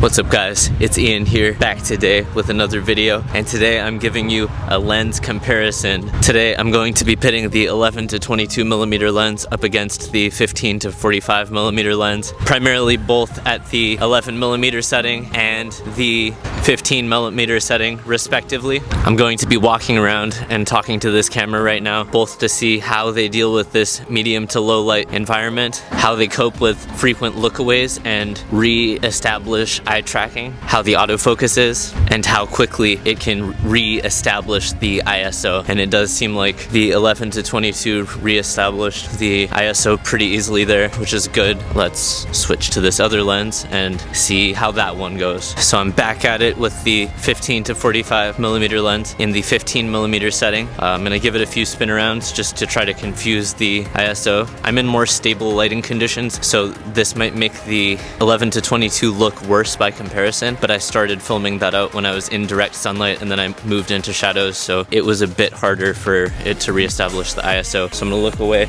What's up guys, it's Ian here, back today with another video, and today I'm giving you a lens comparison. Today I'm going to be pitting the 11 to 22mm lens up against the 15 to 45mm lens, primarily both at the 11mm setting and the 15mm setting respectively. I'm going to be walking around and talking to this camera right now, both to see how they deal with this medium to low light environment, how they cope with frequent lookaways and re-establish eye tracking, how the autofocus is, and how quickly it can re-establish the ISO. And it does seem like the 11 to 22 re-established the ISO pretty easily there, which is good. Let's switch to this other lens and see how that one goes. So I'm back at it with the 15 to 45mm lens in the 15mm setting. I'm gonna give it a few spin arounds just to try to confuse the ISO. I'm in more stable lighting conditions, so this might make the 11 to 22 look worse by comparison, but I started filming that out when I was in direct sunlight and then I moved into shadows, so it was a bit harder for it to reestablish the ISO. So I'm gonna look away,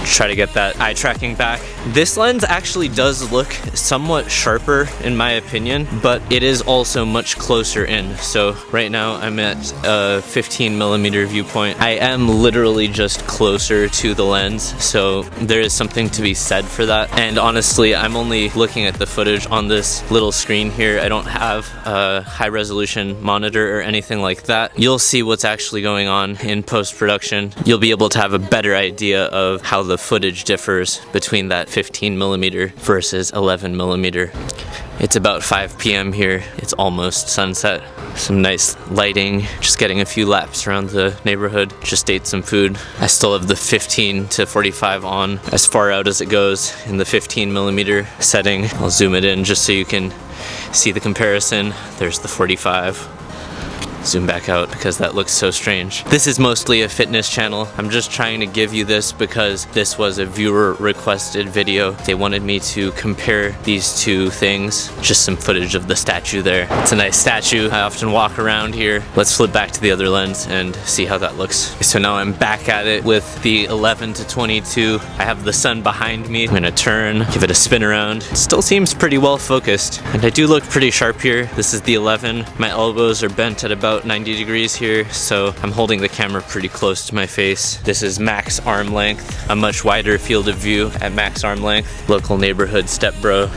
try to get that eye tracking back. This lens actually does look somewhat sharper in my opinion, but it is also much closer in. So right now I'm at a 15mm viewpoint. I am literally just closer to the lens, so there is something to be said for that. And honestly, I'm only looking at the footage on this little screen here. I don't have a high resolution monitor or anything like that. You'll see what's actually going on in post-production. You'll be able to have a better idea of how the footage differs between that 15mm versus 11mm. It's about 5 p.m. here. It's almost sunset. Some nice lighting, just getting a few laps around the neighborhood. Just ate some food. I still have the 15 to 45 on as far out as it goes in the 15mm setting. I'll zoom it in just so you can see the comparison. There's the 45. Zoom back out because that looks so strange. This is mostly a fitness channel. I'm just trying to give you this because this was a viewer requested video. They wanted me to compare these two things. Just some footage of the statue there. It's a nice statue. I often walk around here. Let's flip back to the other lens and see how that looks. So now I'm back at it with the 11 to 22. I have the sun behind me. I'm gonna turn, give it a spin around. It still seems pretty well focused. And I do look pretty sharp here. This is the 11. My elbows are bent at about 90 degrees here, so I'm holding the camera pretty close to my face. This is max arm length, a much wider field of view at max arm length. Local neighborhood step bro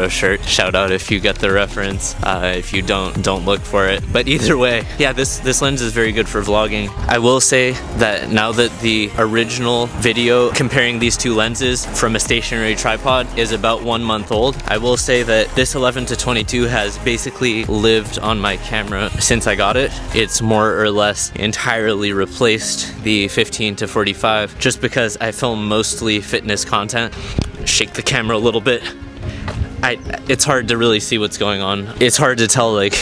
shirt. Shout out if you get the reference. If you don't look for it. But either way, yeah, this lens is very good for vlogging. I will say that now that the original video comparing these two lenses from a stationary tripod is about 1 month old, I will say that this 11 to 22 has basically lived on my camera since I got it. It's more or less entirely replaced the 15 to 45 just because I film mostly fitness content. Shake the camera a little bit. It's hard to really see what's going on. It's hard to tell like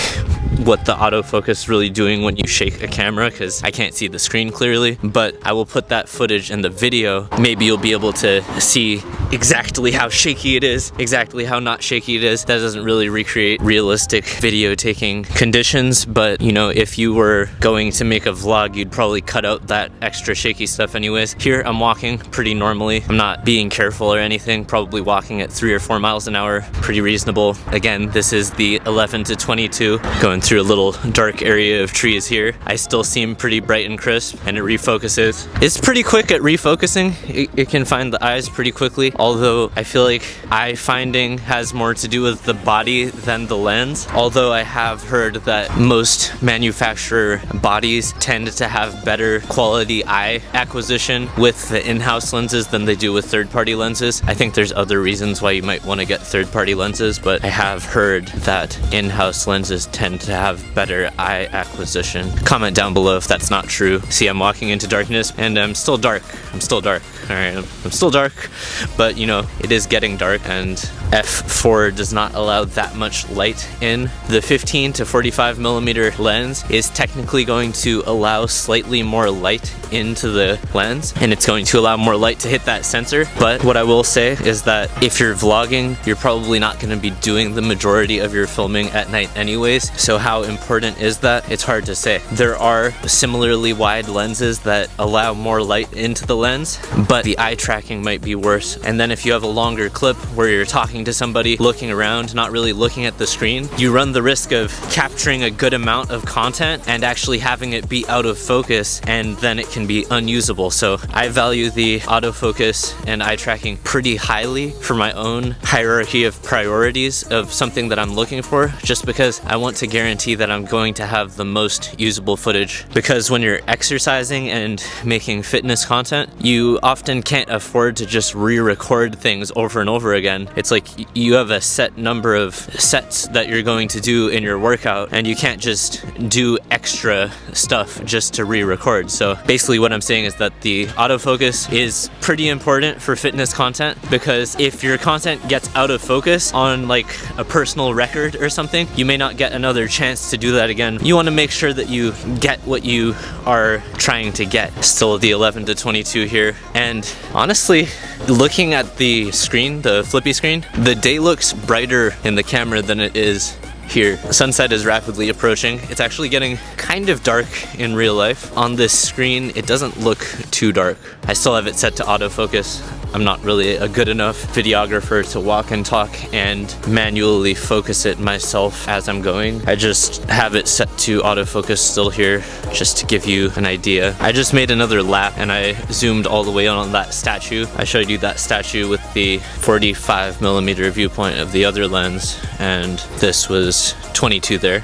what the autofocus is really doing when you shake a camera because I can't see the screen clearly, but I will put that footage in the video. Maybe you'll be able to see exactly how shaky it is, exactly how not shaky it is. That doesn't really recreate realistic video taking conditions, but you know, if you were going to make a vlog, you'd probably cut out that extra shaky stuff anyways. Here I'm walking pretty normally. I'm not being careful or anything, probably walking at 3 or 4 miles an hour, pretty reasonable. Again, this is the 11 to 22, going through a little dark area of trees here. I still seem pretty bright and crisp, and it refocuses. It's pretty quick at refocusing. It can find the eyes pretty quickly, although I feel like eye finding has more to do with the body than the lens. Although I have heard that most manufacturer bodies tend to have better quality eye acquisition with the in-house lenses than they do with third-party lenses. I think there's other reasons why you might want to get third-party lenses, but I have heard that in-house lenses tend to have better eye acquisition. Comment down below if that's not true. See, I'm walking into darkness and I'm still dark. Alright, I'm still dark, but you know, it is getting dark and f4 does not allow that much light in. The 15 to 45mm lens is technically going to allow slightly more light into the lens, and it's going to allow more light to hit that sensor. But what I will say is that if you're vlogging, you're probably not going to be doing the majority of your filming at night anyways. So how important is that? It's hard to say. There are similarly wide lenses that allow more light into the lens, but the eye tracking might be worse. And then if you have a longer clip where you're talking to somebody, looking around, not really looking at the screen, you run the risk of capturing a good amount of content and actually having it be out of focus, and then it can be unusable. So I value the autofocus and eye tracking pretty highly for my own hierarchy of priorities of something that I'm looking for, just because I want to guarantee that I'm going to have the most usable footage. Because when you're exercising and making fitness content, you often can't afford to just re-record things over and over again. It's like you have a set number of sets that you're going to do in your workout, and you can't just do extra stuff just to re-record. So basically what I'm saying is that the autofocus is pretty important for fitness content, because if your content gets out of focus on like a personal record or something, you may not get another chance to do that again. You want to make sure that you get what you are trying to get. Still the 11 to 22 here, and honestly, looking at the screen, the flippy screen, the day looks brighter in the camera than it is here. Sunset is rapidly approaching. It's actually getting kind of dark in real life. On this screen, it doesn't look too dark. I still have it set to autofocus. I'm not really a good enough videographer to walk and talk and manually focus it myself as I'm going. I just have it set to autofocus still here, just to give you an idea. I just made another lap and I zoomed all the way on that statue. I showed you that statue with the 45mm viewpoint of the other lens, and this was 22 there.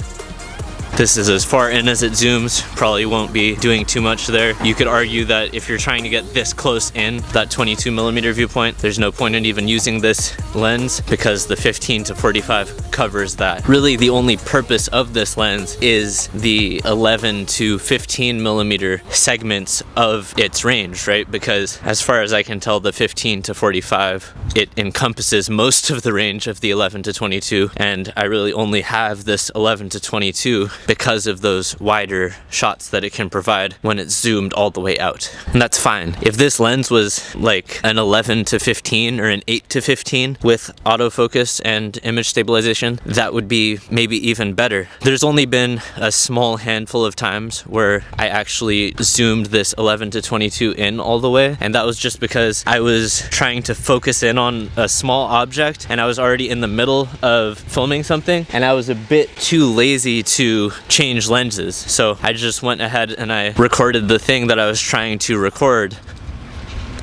This is as far in as it zooms, probably won't be doing too much there. You could argue that if you're trying to get this close in, that 22mm viewpoint, there's no point in even using this lens, because the 15 to 45 covers that. Really, the only purpose of this lens is the 11 to 15mm segments of its range, right? Because as far as I can tell, the 15 to 45, it encompasses most of the range of the 11 to 22, and I really only have this 11 to 22 because of those wider shots that it can provide when it's zoomed all the way out. And that's fine. If this lens was like an 11 to 15 or an 8 to 15 with autofocus and image stabilization, that would be maybe even better. There's only been a small handful of times where I actually zoomed this 11 to 22 in all the way, and that was just because I was trying to focus in on a small object and I was already in the middle of filming something, and I was a bit too lazy to change lenses. So I just went ahead and I recorded the thing that I was trying to record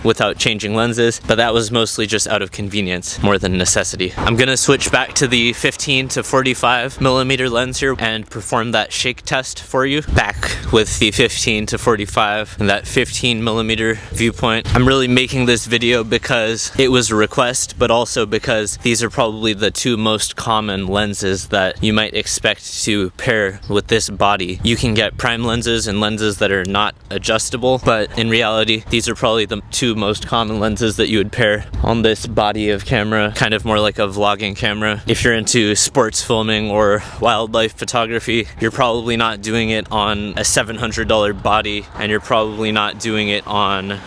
without changing lenses, but that was mostly just out of convenience more than necessity. I'm gonna switch back to the 15 to 45mm lens here and perform that shake test for you. Back with the 15 to 45 and that 15mm viewpoint. I'm really making this video because it was a request, but also because these are probably the two most common lenses that you might expect to pair with this body. You can get prime lenses and lenses that are not adjustable, but in reality, these are probably the two most common lenses that you would pair on this body of camera, kind of more like a vlogging camera. If you're into sports filming or wildlife photography, you're probably not doing it on a $700 body, and you're probably not doing it on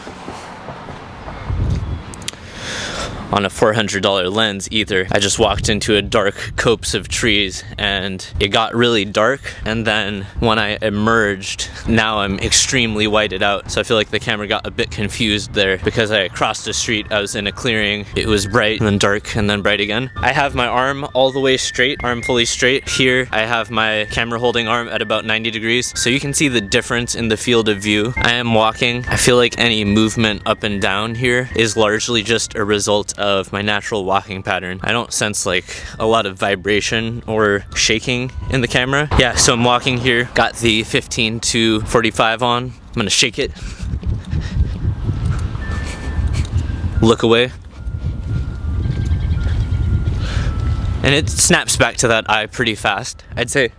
a $400 lens either. I just walked into a dark copse of trees and it got really dark, and then when I emerged, now I'm extremely whited out. So I feel like the camera got a bit confused there because I crossed the street, I was in a clearing, it was bright and then dark and then bright again. I have my arm all the way straight, arm fully straight. Here I have my camera holding arm at about 90 degrees, so you can see the difference in the field of view. I am walking. I feel like any movement up and down here is largely just a result of my natural walking pattern. I don't sense like a lot of vibration or shaking in the camera. Yeah, so I'm walking here, got the 15 to 45 on. I'm gonna shake it. Look away. And it snaps back to that eye pretty fast. I'd say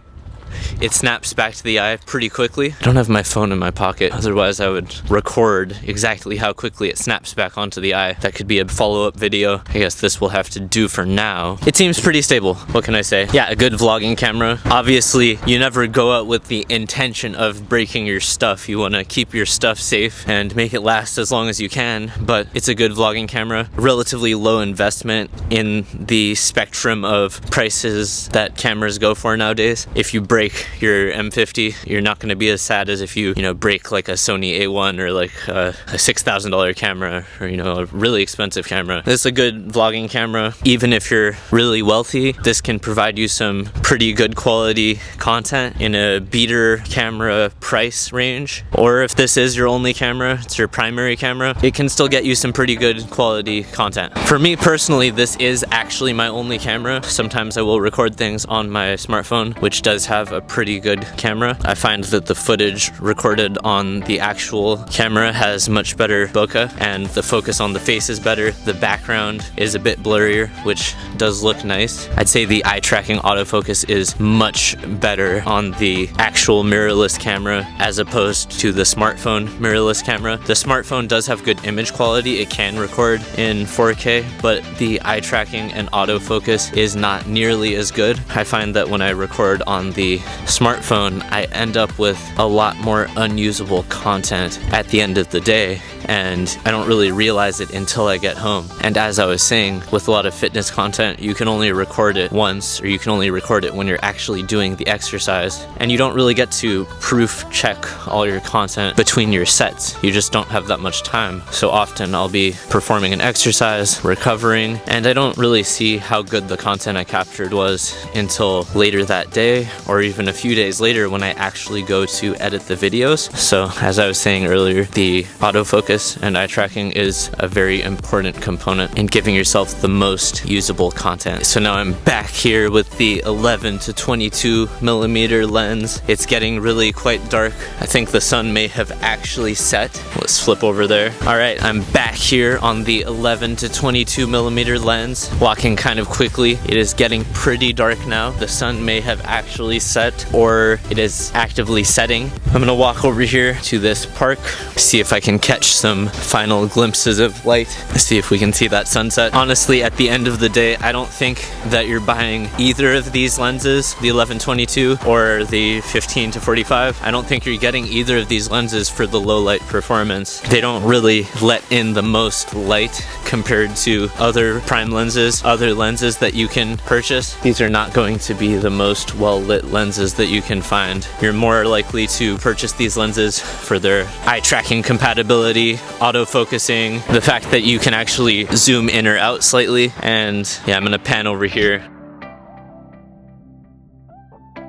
it snaps back to the eye pretty quickly. I don't have my phone in my pocket, otherwise I would record exactly how quickly it snaps back onto the eye. That could be a follow-up video. I guess this will have to do for now. It seems pretty stable. What can I say? Yeah, a good vlogging camera. Obviously, you never go out with the intention of breaking your stuff. You want to keep your stuff safe and make it last as long as you can, but it's a good vlogging camera. Relatively low investment in the spectrum of prices that cameras go for nowadays. If you break your M50, you're not going to be as sad as if you break like a Sony A1 or like a $6,000 camera, or a really expensive camera. This is a good vlogging camera. Even if you're really wealthy, this can provide you some pretty good quality content in a beater camera price range. Or if this is your only camera, it's your primary camera, it can still get you some pretty good quality content. For me personally, this is actually my only camera. Sometimes I will record things on my smartphone, which does have a pretty good camera. I find that the footage recorded on the actual camera has much better bokeh, and the focus on the face is better. The background is a bit blurrier, which does look nice. I'd say the eye tracking autofocus is much better on the actual mirrorless camera as opposed to the smartphone mirrorless camera. The smartphone does have good image quality. It can record in 4K, but the eye tracking and autofocus is not nearly as good. I find that when I record on the smartphone, I end up with a lot more unusable content at the end of the day, and I don't really realize it until I get home. And as I was saying, with a lot of fitness content, you can only record it once, or you can only record it when you're actually doing the exercise, and you don't really get to proof check all your content between your sets. You just don't have that much time. So often I'll be performing an exercise, recovering, and I don't really see how good the content I captured was until later that day, or even a few days later when I actually go to edit the videos. So as I was saying earlier, the autofocus and eye tracking is a very important component in giving yourself the most usable content. So now I'm back here with the 11 to 22 millimeter lens. It's getting really quite dark. I think the sun may have actually set. Let's flip over there. All right, I'm back here on the 11 to 22 millimeter lens, walking kind of quickly. It is getting pretty dark now. The sun may have actually set, or it is actively setting. I'm gonna walk over here to this park, see if I can catch some final glimpses of light, see if we can see that sunset. Honestly, at the end of the day, I don't think that you're buying either of these lenses, the 11-22 or the 15-45. I don't think you're getting either of these lenses for the low light performance. They don't really let in the most light compared to other prime lenses, other lenses that you can purchase. These are not going to be the most well lit lenses that you can find. You're more likely to purchase these lenses for their eye tracking compatibility, autofocusing, the fact that you can actually zoom in or out slightly. And yeah, I'm gonna pan over here.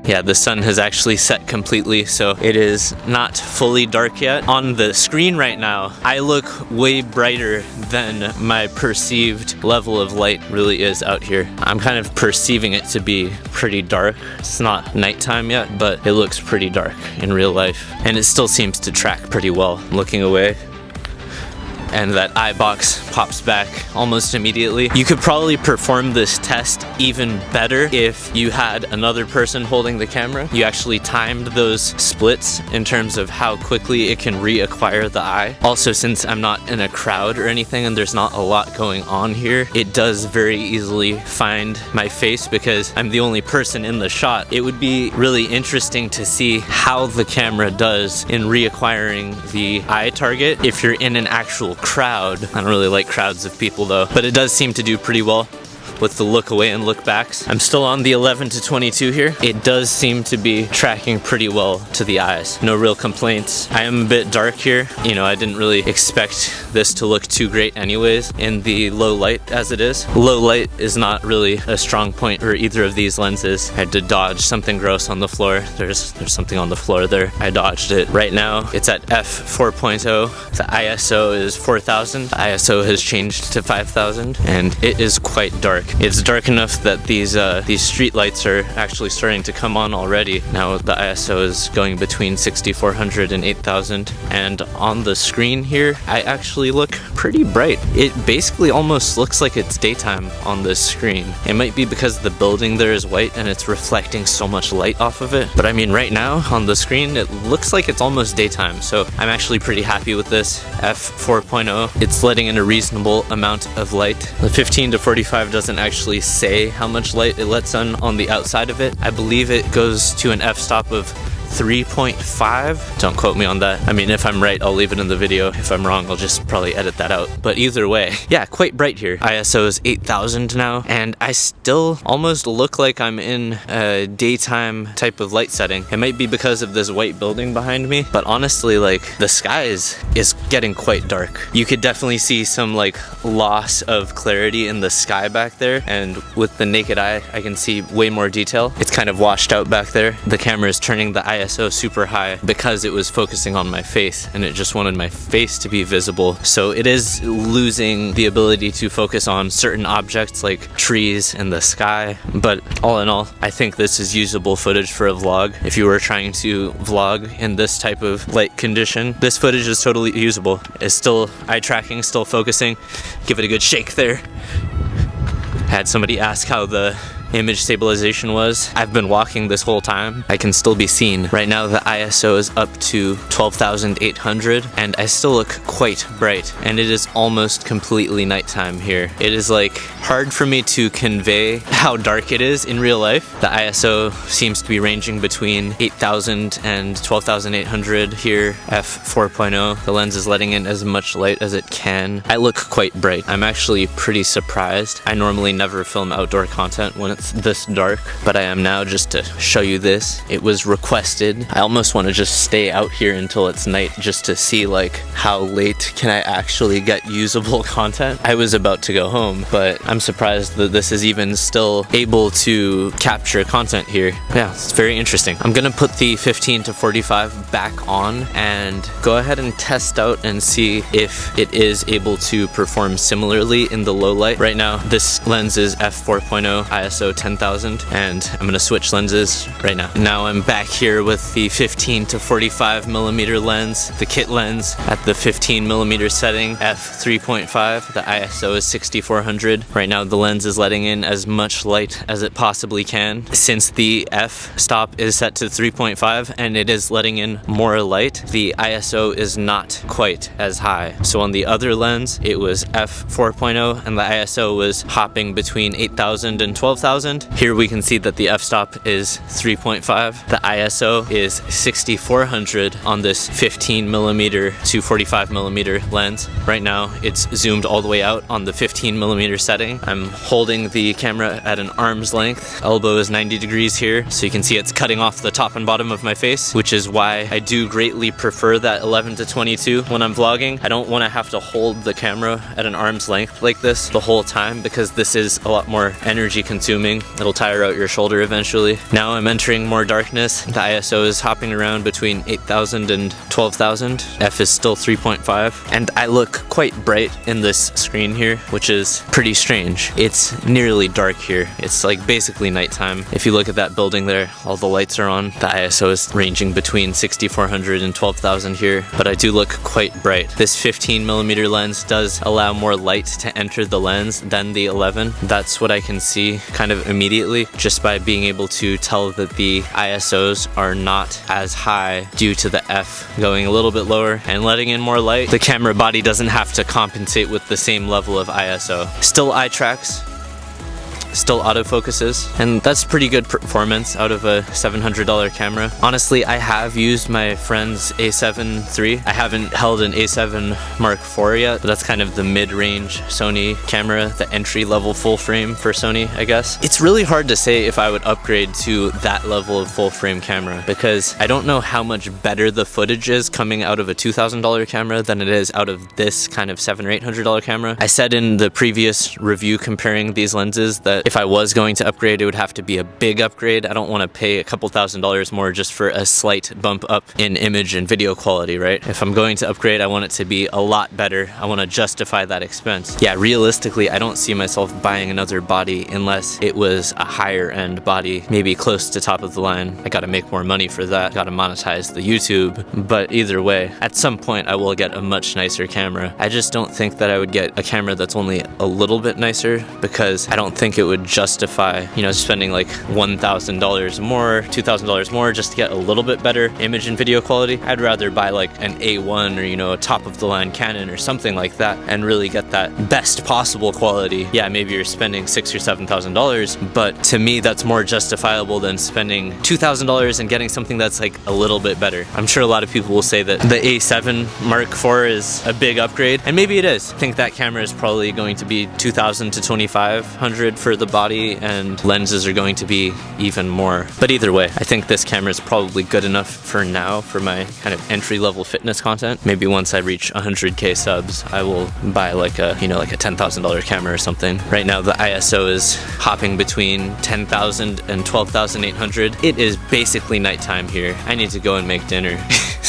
Yeah, the sun has actually set completely, so it is not fully dark yet. On the screen right now, I look way brighter than my perceived level of light really is out here. I'm kind of perceiving it to be pretty dark. It's not nighttime yet, but it looks pretty dark in real life. And it still seems to track pretty well. Looking away, and that eye box pops back almost immediately. You could probably perform this test even better if you had another person holding the camera. You actually timed those splits in terms of how quickly it can reacquire the eye. Also, since I'm not in a crowd or anything and there's not a lot going on here, it does very easily find my face because I'm the only person in the shot. It would be really interesting to see how the camera does in reacquiring the eye target if you're in an actual crowd. I don't really like crowds of people though, but it does seem to do pretty well with the look away and look backs. I'm still on the 11-22 here. It does seem to be tracking pretty well to the eyes. No real complaints. I am a bit dark here. I didn't really expect this to look too great anyways in the low light as it is. Low light is not really a strong point for either of these lenses. I had to dodge something gross on the floor. There's something on the floor there. I dodged it. Right now it's at f4.0. The ISO is 4000. The ISO has changed to 5000 and it is quite dark. dark. It's dark enough that these street lights are actually starting to come on already. Now the ISO is going between 6400 and 8000, and on the screen here I actually look pretty bright. It basically almost looks like it's daytime on this screen. It might be because the building there is white and it's reflecting so much light off of it, but I mean right now on the screen it looks like it's almost daytime, so I'm actually pretty happy with this f4.0. It's letting in a reasonable amount of light. The 15 to 45 doesn't actually say how much light it lets in on the outside of it. I believe it goes to an f-stop of 3.5. Don't quote me on that. I mean, if I'm right, I'll leave it in the video. If I'm wrong, I'll just probably edit that out. But either way, yeah, quite bright here. ISO is 8000 now, and I still almost look like I'm in a daytime type of light setting. It might be because of this white building behind me, but honestly, like, the sky is getting quite dark. You could definitely see some like loss of clarity in the sky back there, and with the naked eye, I can see way more detail. It's kind of washed out back there. The camera is turning the ISO super high because it was focusing on my face and it just wanted my face to be visible. So it is losing the ability to focus on certain objects like trees and the sky. But all in all, I think this is usable footage for a vlog. If you were trying to vlog in this type of light condition, this footage is totally usable. It's still eye tracking, still focusing. Give it a good shake there. Had somebody ask how the image stabilization was. I've been walking this whole time. I can still be seen. Right now the ISO is up to 12,800 and I still look quite bright, and it is almost completely nighttime here. It is like hard for me to convey how dark it is in real life. The ISO seems to be ranging between 8,000 and 12,800 here, f4.0. The lens is letting in as much light as it can. I look quite bright. I'm actually pretty surprised. I normally never film outdoor content when it's this dark, but I am now just to show you this. It was requested. I almost want to just stay out here until it's night just to see like how late can I actually get usable content. I was about to go home, but I'm surprised that this is even still able to capture content here. Yeah, it's very interesting. I'm gonna put the 15 to 45 back on and go ahead and test out and see if it is able to perform similarly in the low light. Right now this lens is f4.0 ISO 10,000, and I'm gonna switch lenses right now. Now I'm back here with the 15 to 45 millimeter lens, the kit lens at the 15 millimeter setting, f3.5. The ISO is 6400. Right now the lens is letting in as much light as it possibly can. Since the f-stop is set to 3.5 and it is letting in more light, the ISO is not quite as high. So on the other lens, it was f4.0 and the ISO was hopping between 8,000 and 12,000. Here we can see that the f-stop is 3.5. The ISO is 6400 on this 15 millimeter to 45 millimeter lens. Right now it's zoomed all the way out on the 15 millimeter setting. I'm holding the camera at an arm's length. Elbow is 90 degrees here, so you can see it's cutting off the top and bottom of my face, which is why I do greatly prefer that 11 to 22 when I'm vlogging. I don't want to have to hold the camera at an arm's length like this the whole time, because this is a lot more energy consuming. It'll tire out your shoulder eventually. Now I'm entering more darkness. The ISO is hopping around between 8,000 and 12,000. F is still 3.5. And I look quite bright in this screen here, which is pretty strange. It's nearly dark here. It's like basically nighttime. If you look at that building there, all the lights are on. The ISO is ranging between 6,400 and 12,000 here, but I do look quite bright. This 15 millimeter lens does allow more light to enter the lens than the 11. That's what I can see kind of immediately, just by being able to tell that the ISOs are not as high due to the F going a little bit lower and letting in more light. The camera body doesn't have to compensate with the same level of ISO. Still eye tracks, still autofocuses, and that's pretty good performance out of a $700 camera. Honestly, I have used my friend's A7 III. I haven't held an A7 Mark IV yet, but that's kind of the mid-range Sony camera, the entry-level full frame for Sony, I guess. It's really hard to say if I would upgrade to that level of full frame camera, because I don't know how much better the footage is coming out of a $2,000 camera than it is out of this kind of $700 or $800 camera. I said in the previous review comparing these lenses that If I was going to upgrade, it would have to be a big upgrade. I don't want to pay a couple $1,000s more just for a slight bump up in image and video quality, right? If I'm going to upgrade, I want it to be a lot better. I want to justify that expense. Yeah, realistically, I don't see myself buying another body unless it was a higher end body, maybe close to top of the line. I gotta make more money for that, gotta monetize the YouTube. But either way, at some point I will get a much nicer camera. I just don't think that I would get a camera that's only a little bit nicer, because I don't think it would justify, you know, spending like $1,000 more, $2,000 more just to get a little bit better image and video quality. I'd rather buy like an A1 or, you know, a top of the line Canon or something like that and really get that best possible quality. Yeah, maybe you're spending $6,000 or $7,000, but to me that's more justifiable than spending $2,000 and getting something that's like a little bit better. I'm sure a lot of people will say that the A7 Mark IV is a big upgrade, and maybe it is. I think that camera is probably going to be $2,000 to $2,500 for the body, and lenses are going to be even more. But either way, I think this camera is probably good enough for now for my kind of entry-level fitness content. Maybe once I reach 100K subs, I will buy like a, you know, like a $10,000 camera or something. Right now the ISO is hopping between 10,000 and 12,800. It is basically nighttime here. I need to go and make dinner.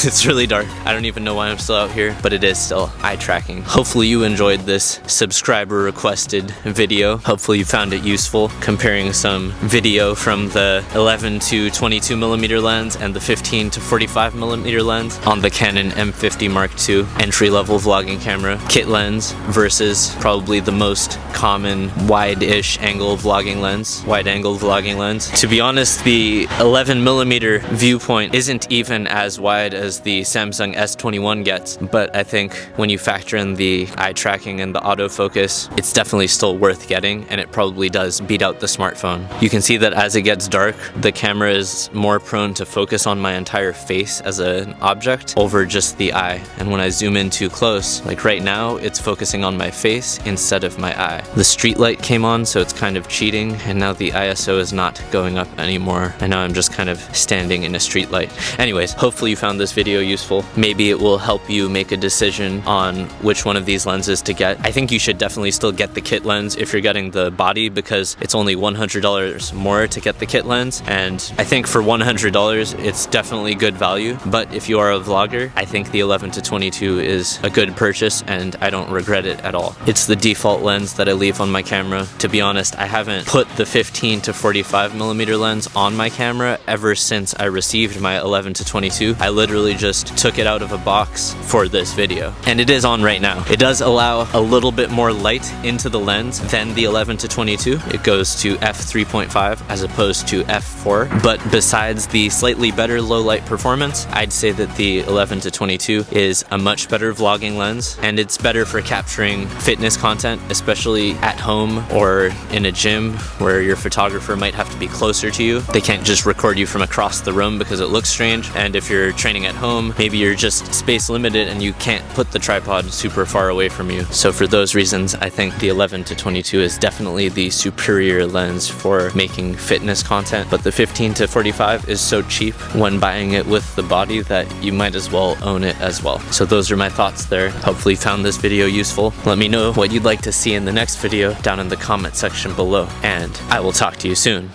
It's really dark. I don't even know why I'm still out here, but it is still eye tracking. Hopefully you enjoyed this subscriber requested video. Hopefully you found it useful, comparing some video from the 11 to 22 millimeter lens and the 15 to 45 millimeter lens on the Canon M50 Mark II entry-level vlogging camera kit lens versus probably the most common wide-ish angle vlogging lens, wide-angle vlogging lens. To be honest, the 11 millimeter viewpoint isn't even as wide as the Samsung S21 gets, but I think when you factor in the eye tracking and the autofocus, it's definitely still worth getting, and it probably does beat out the smartphone. You can see that as it gets dark, the camera is more prone to focus on my entire face as an object over just the eye, and when I zoom in too close, like right now, it's focusing on my face instead of my eye. The street light came on, so it's kind of cheating, and now the ISO is not going up anymore, and now I'm just kind of standing in a street light. Anyways, hopefully you found this video useful. Maybe it will help you make a decision on which one of these lenses to get. I think you should definitely still get the kit lens if you're getting the body, because it's only $100 more to get the kit lens, and I think for $100 it's definitely good value. But if you are a vlogger, I think the 11 to 22 is a good purchase, and I don't regret it at all. It's the default lens that I leave on my camera. To be honest, I haven't put the 15 to 45 millimeter lens on my camera ever since I received my 11 to 22. I literally just took it out of a box for this video, and it is on right now. It does allow a little bit more light into the lens than the 11 to 22. It goes to f3.5 as opposed to f4, but besides the slightly better low light performance, I'd say that the 11 to 22 is a much better vlogging lens, and it's better for capturing fitness content, especially at home or in a gym where your photographer might have to be closer to you. They can't just record you from across the room because it looks strange, and if you're training at home, maybe you're just space limited and you can't put the tripod super far away from you. So for those reasons, I think the 11 to 22 is definitely the superior lens for making fitness content, but the 15 to 45 is so cheap when buying it with the body that you might as well own it as well. So those are my thoughts there. Hopefully you found this video useful. Let me know what you'd like to see in the next video down in the comment section below, and I will talk to you soon.